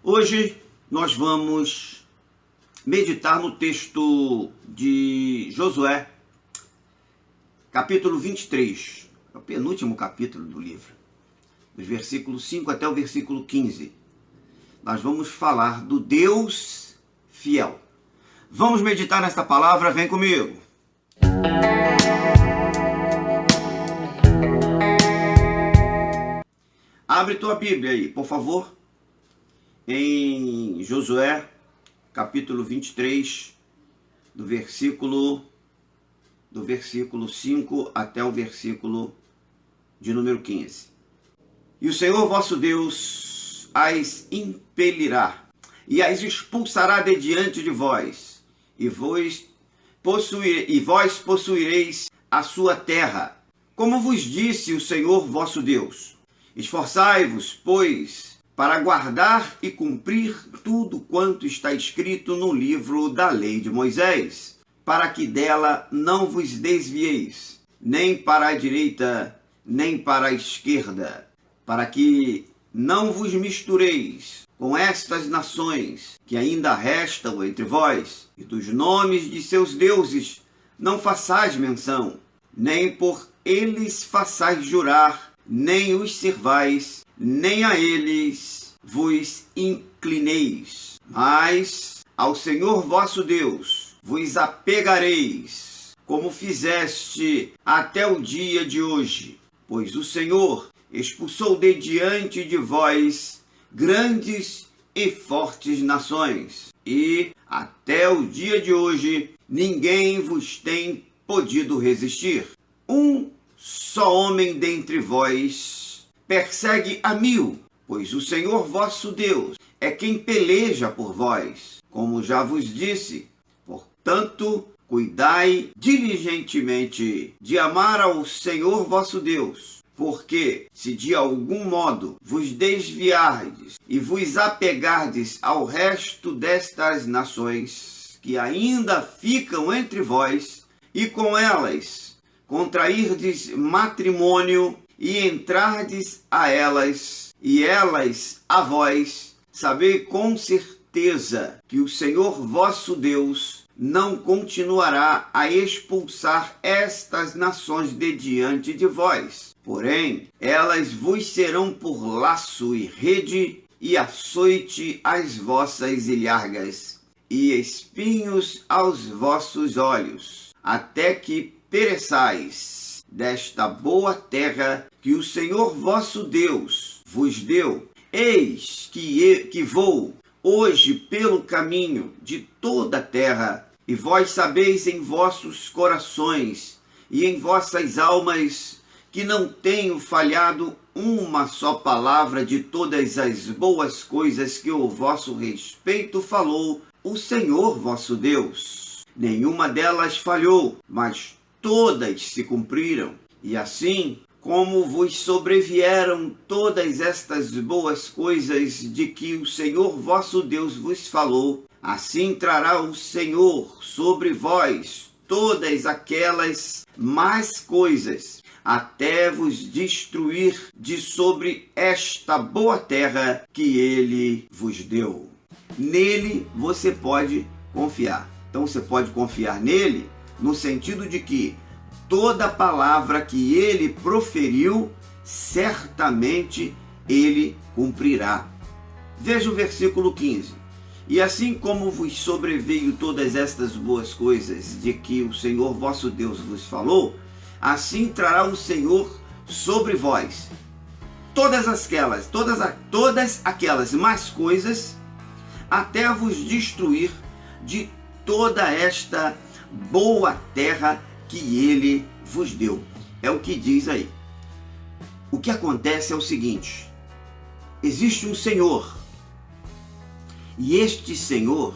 Hoje nós vamos meditar no texto de Josué, capítulo 23, é o penúltimo capítulo do livro, dos versículos 5 até o versículo 15. Nós vamos falar do Deus fiel. Vamos meditar nesta palavra, vem comigo. Abre tua Bíblia aí, por favor, em Josué, capítulo 23, do versículo 5 até o versículo de número 15. E o Senhor vosso Deus as impelirá, e as expulsará de diante de vós, e vós possuireis a sua terra, como vos disse o Senhor vosso Deus. Esforçai-vos, pois, para guardar e cumprir tudo quanto está escrito no livro da lei de Moisés, para que dela não vos desvieis, nem para a direita, nem para a esquerda, para que não vos mistureis com estas nações que ainda restam entre vós, e dos nomes de seus deuses não façais menção, nem por eles façais jurar, nem os servais, nem a eles vos inclineis, mas ao Senhor vosso Deus vos apegareis, como fizeste até o dia de hoje, pois o Senhor expulsou de diante de vós grandes e fortes nações, e até o dia de hoje ninguém vos tem podido resistir. Um só homem dentre vós persegue a 1000, pois o Senhor vosso Deus é quem peleja por vós, como já vos disse. Portanto, cuidai diligentemente de amar ao Senhor vosso Deus, porque se de algum modo vos desviardes e vos apegardes ao resto destas nações que ainda ficam entre vós, e com elas contrairdes matrimônio, e entrardes a elas, e elas a vós, sabei com certeza que o Senhor vosso Deus não continuará a expulsar estas nações de diante de vós. Porém, elas vos serão por laço e rede, e açoite às vossas ilhargas, e espinhos aos vossos olhos, até que pereçais desta boa terra que o Senhor vosso Deus vos deu. Eis que vou hoje pelo caminho de toda a terra, e vós sabeis em vossos corações e em vossas almas que não tenho falhado uma só palavra de todas as boas coisas que o vosso respeito falou o Senhor vosso Deus. Nenhuma delas falhou, mas todas se cumpriram, e assim como vos sobrevieram todas estas boas coisas de que o Senhor vosso Deus vos falou, assim trará o Senhor sobre vós todas aquelas más coisas, até vos destruir de sobre esta boa terra que ele vos deu. Nele você pode confiar. Então você pode confiar nele no sentido de que toda palavra que ele proferiu, certamente ele cumprirá. Veja o versículo 15. E assim como vos sobreveio todas estas boas coisas de que o Senhor vosso Deus vos falou, assim trará o Senhor sobre vós todas aquelas más coisas, até vos destruir de toda esta boa terra que ele vos deu. É o que diz aí. O que acontece é o seguinte: existe um Senhor, e este Senhor,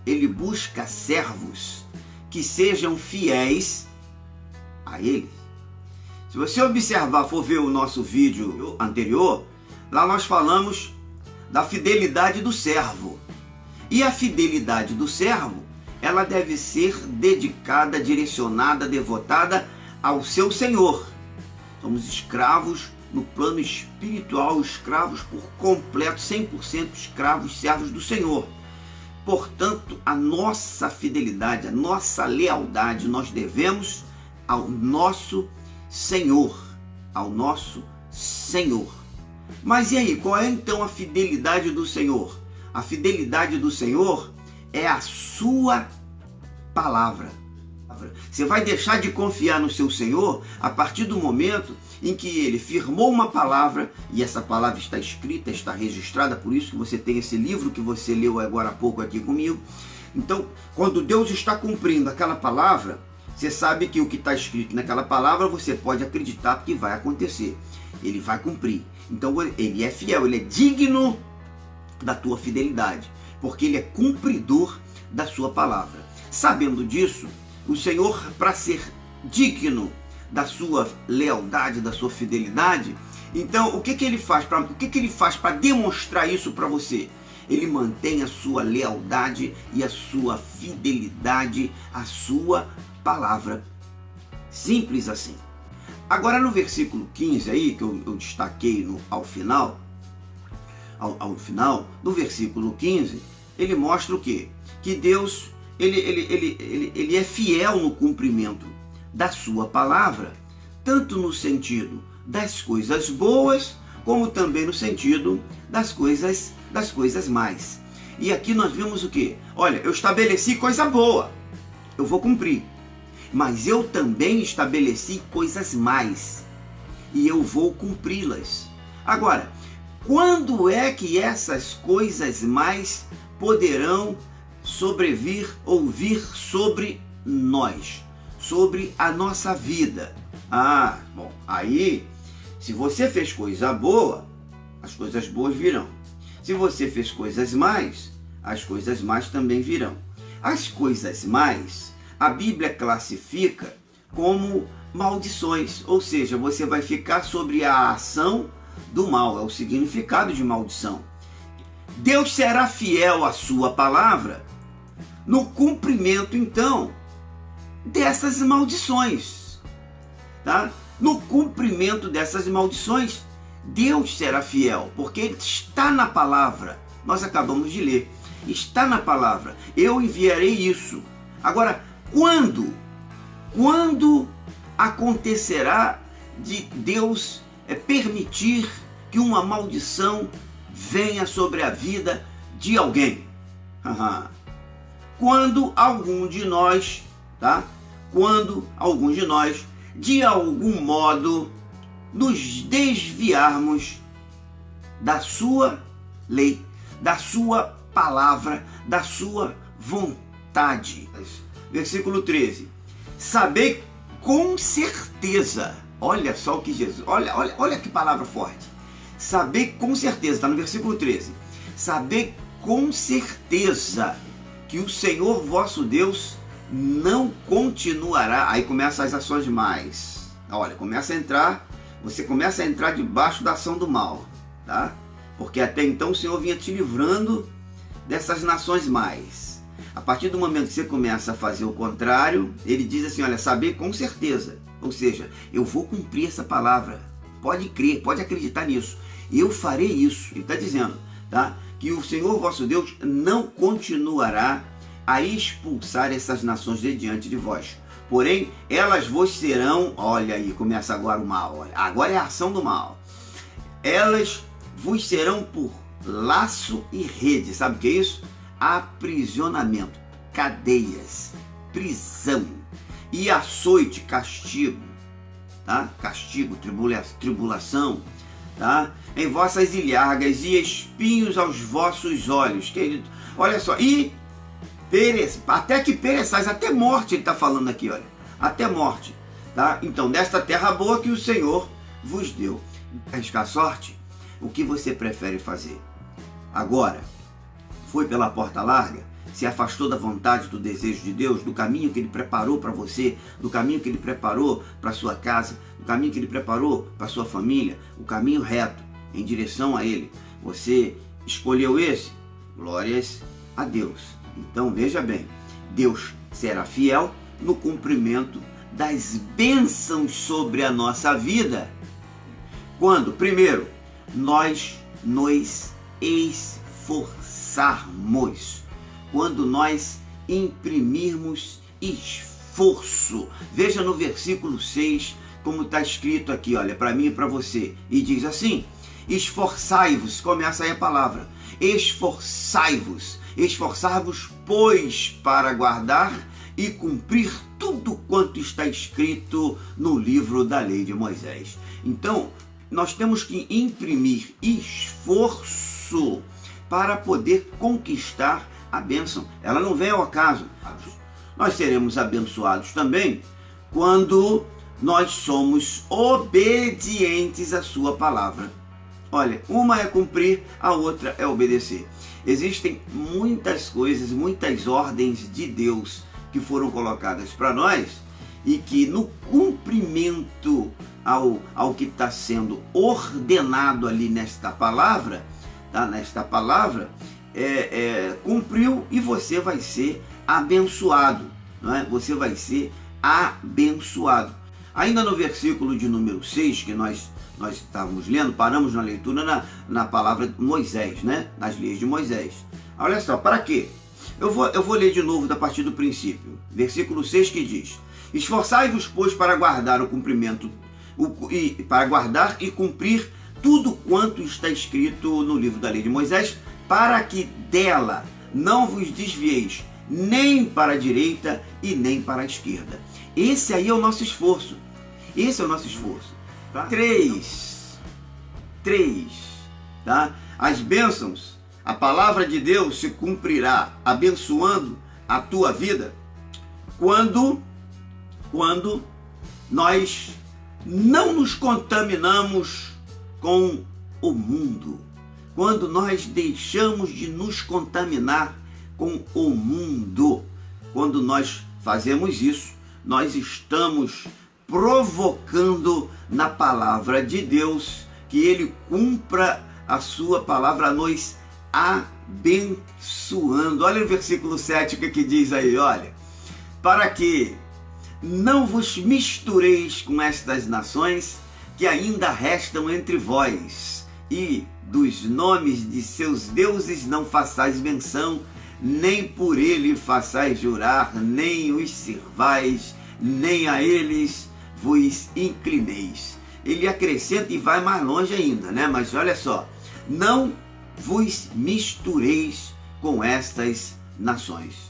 ele busca servos que sejam fiéis a ele. Se você observar, for ver o nosso vídeo anterior, lá nós falamos da fidelidade do servo. E a fidelidade do servo, ela deve ser dedicada, direcionada, devotada ao seu Senhor. Somos escravos no plano espiritual, escravos por completo, 100% escravos, servos do Senhor. Portanto, a nossa fidelidade, a nossa lealdade, nós devemos ao nosso Senhor, ao nosso Senhor. Mas e aí, qual é então a fidelidade do Senhor? A fidelidade do Senhor é a sua palavra. Você vai deixar de confiar no seu Senhor a partir do momento em que ele firmou uma palavra, e essa palavra está escrita, está registrada, por isso que você tem esse livro que você leu agora há pouco aqui comigo. Então, quando Deus está cumprindo aquela palavra, você sabe que o que está escrito naquela palavra, você pode acreditar que vai acontecer. Ele vai cumprir. Então, ele é fiel, ele é digno da tua fidelidade, porque ele é cumpridor da sua palavra. Sabendo disso, o Senhor, para ser digno da sua lealdade, da sua fidelidade, então o que ele faz para demonstrar isso para você? Ele mantém a sua lealdade e a sua fidelidade à sua palavra. Simples assim. Agora no versículo 15 aí, que eu destaquei ao final, no versículo 15, ele mostra o quê? Que Deus ele é fiel no cumprimento da sua palavra, tanto no sentido das coisas boas, como também no sentido das coisas más. E aqui nós vemos o quê? Olha, eu estabeleci coisa boa, eu vou cumprir. Mas eu também estabeleci coisas más, e eu vou cumpri-las. Agora, quando é que essas coisas más poderão sobrevir ou vir sobre nós, sobre a nossa vida? Bom, aí, se você fez coisa boa, as coisas boas virão. Se você fez coisas más, as coisas más também virão. As coisas más, a Bíblia classifica como maldições, ou seja, você vai ficar sobre a ação do mal, é o significado de maldição. Deus será fiel à sua palavra no cumprimento, então, dessas maldições, tá? No cumprimento dessas maldições, Deus será fiel, porque Ele está na palavra. Nós acabamos de ler. Está na palavra. Eu enviarei isso. Agora, quando acontecerá de Deus permitir que uma maldição venha sobre a vida de alguém? Quando algum de nós, de algum modo, nos desviarmos da sua lei, da sua palavra, da sua vontade. Versículo 13. Sabei com certeza, olha só o que Jesus, olha que palavra forte. Sabei com certeza, está no versículo 13. Sabei com certeza que o Senhor vosso Deus não continuará. Aí começam as ações mais. Olha, você começa a entrar debaixo da ação do mal, tá? Porque até então o Senhor vinha te livrando dessas nações mais. A partir do momento que você começa a fazer o contrário, ele diz assim, olha, saber com certeza. Ou seja, eu vou cumprir essa palavra. Pode crer, pode acreditar nisso. Eu farei isso. Ele está dizendo, tá? Que o Senhor vosso Deus não continuará a expulsar essas nações de diante de vós. Porém, elas vos serão, olha aí, começa agora o mal, olha, agora é a ação do mal. Elas vos serão por laço e rede, sabe o que é isso? Aprisionamento, cadeias, prisão e açoite, castigo, tá? Castigo, tribulação, tá? Em vossas ilhargas e espinhos aos vossos olhos, querido. Olha só, e até que pereçais, até morte ele está falando aqui, olha, até morte, tá? Então, desta terra boa que o Senhor vos deu. Arriscar sorte, o que você prefere fazer? Agora, foi pela porta larga, se afastou da vontade, do desejo de Deus, do caminho que Ele preparou para você, do caminho que Ele preparou para sua casa, do caminho que Ele preparou para sua família, o caminho reto, em direção a Ele. Você escolheu esse? Glórias a Deus. Então veja bem, Deus será fiel no cumprimento das bênçãos sobre a nossa vida, Quando, primeiro, nós nos esforçarmos. Quando nós imprimirmos esforço. Veja no versículo 6, como está escrito aqui, olha, para mim e para você. E diz assim: esforçai-vos, começa aí a palavra. Esforçai-vos. Esforçai-vos, pois, para guardar e cumprir tudo quanto está escrito no livro da lei de Moisés. Então, nós temos que imprimir esforço para poder conquistar a bênção. Ela não vem ao acaso. Nós seremos abençoados também quando nós somos obedientes à sua palavra. Olha, uma é cumprir, a outra é obedecer. Existem muitas coisas, muitas ordens de Deus que foram colocadas para nós e que no cumprimento ao que está sendo ordenado ali nesta palavra, tá? Cumpriu e você vai ser abençoado, não é? Você vai ser abençoado. Ainda no versículo de número 6, que nós estávamos lendo, paramos na leitura na palavra de Moisés, né? Nas leis de Moisés. Olha só, para quê? Eu vou ler de novo da partir do princípio. Versículo 6 que diz: esforçai-vos, pois, para guardar para guardar e cumprir tudo quanto está escrito no livro da lei de Moisés, para que dela não vos desvieis, nem para a direita e nem para a esquerda. Esse aí é o nosso esforço. Esse é o nosso esforço. Tá? 3. Tá? As bênçãos, a palavra de Deus se cumprirá abençoando a tua vida quando nós não nos contaminamos com o mundo. Quando nós deixamos de nos contaminar com o mundo. Quando nós fazemos isso, nós estamos provocando na palavra de Deus que Ele cumpra a sua palavra nos abençoando. Olha o versículo 7, o que diz aí, olha. Para que não vos mistureis com estas nações que ainda restam entre vós, e dos nomes de seus deuses não façais menção, nem por ele façais jurar, nem os sirvais, nem a eles vos inclineis. Ele acrescenta e vai mais longe ainda, né? Mas olha só, não vos mistureis com estas nações.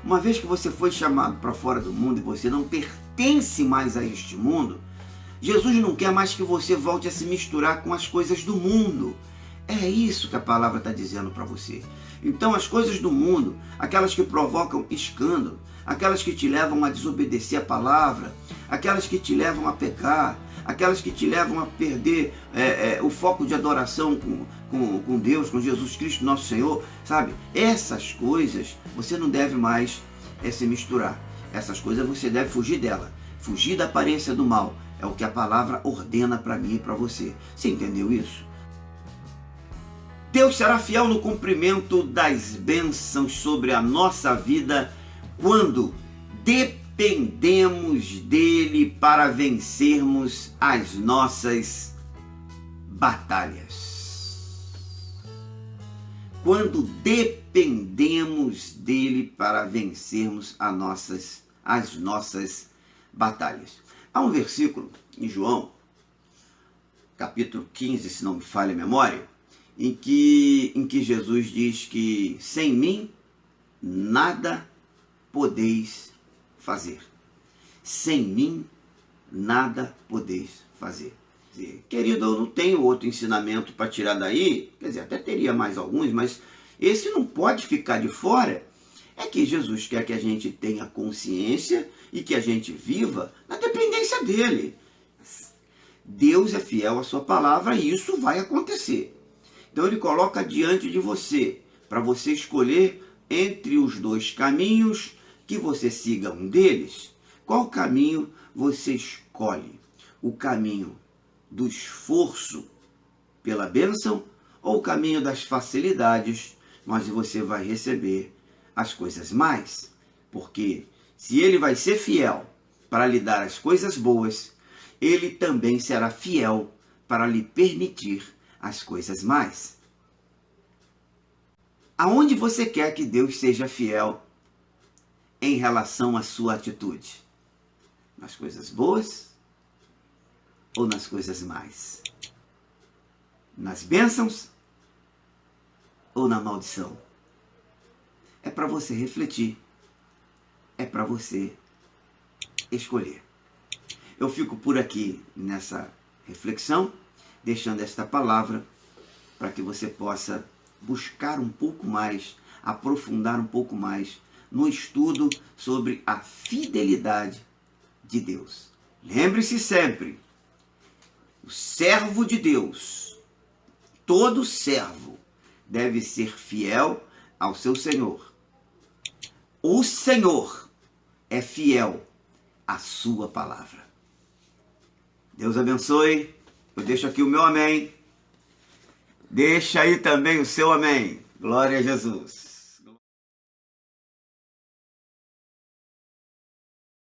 Uma vez que você foi chamado para fora do mundo e você não pertence mais a este mundo, Jesus não quer mais que você volte a se misturar com as coisas do mundo. É isso que a palavra está dizendo para você. Então as coisas do mundo, aquelas que provocam escândalo, aquelas que te levam a desobedecer a palavra, aquelas que te levam a pecar, aquelas que te levam a perder o foco de adoração com Deus, com Jesus Cristo, nosso Senhor, sabe? Essas coisas você não deve mais se misturar. Essas coisas você deve fugir dela. Fugir da aparência do mal. É o que a palavra ordena para mim e para você. Você entendeu isso? Deus será fiel no cumprimento das bênçãos sobre a nossa vida quando dependemos dele para vencermos as nossas batalhas. Quando dependemos dele para vencermos as nossas batalhas. Há um versículo em João, capítulo 15, se não me falha a memória, em que Jesus diz que sem mim nada podeis fazer. Sem mim nada podeis fazer. Querido, eu não tenho outro ensinamento para tirar daí, quer dizer, até teria mais alguns, mas esse não pode ficar de fora. É que Jesus quer que a gente tenha consciência e que a gente viva na dependência dele. Deus é fiel à sua palavra e isso vai acontecer. Então ele coloca diante de você, para você escolher entre os dois caminhos, que você siga um deles. Qual caminho você escolhe? O caminho do esforço pela bênção ou o caminho das facilidades, mas você vai receber as coisas mais? Porque se ele vai ser fiel para lhe dar as coisas boas, ele também será fiel para lhe permitir as coisas mais. Aonde você quer que Deus seja fiel em relação à sua atitude? Nas coisas boas ou nas coisas más? Nas bênçãos ou na maldição? É para você refletir. É para você escolher. Eu fico por aqui nessa reflexão, deixando esta palavra para que você possa buscar um pouco mais, aprofundar um pouco mais no estudo sobre a fidelidade de Deus. Lembre-se sempre, o servo de Deus, todo servo deve ser fiel ao seu Senhor. O Senhor é fiel à sua palavra. Deus abençoe. Eu deixo aqui o meu amém. Deixa aí também o seu amém. Glória a Jesus.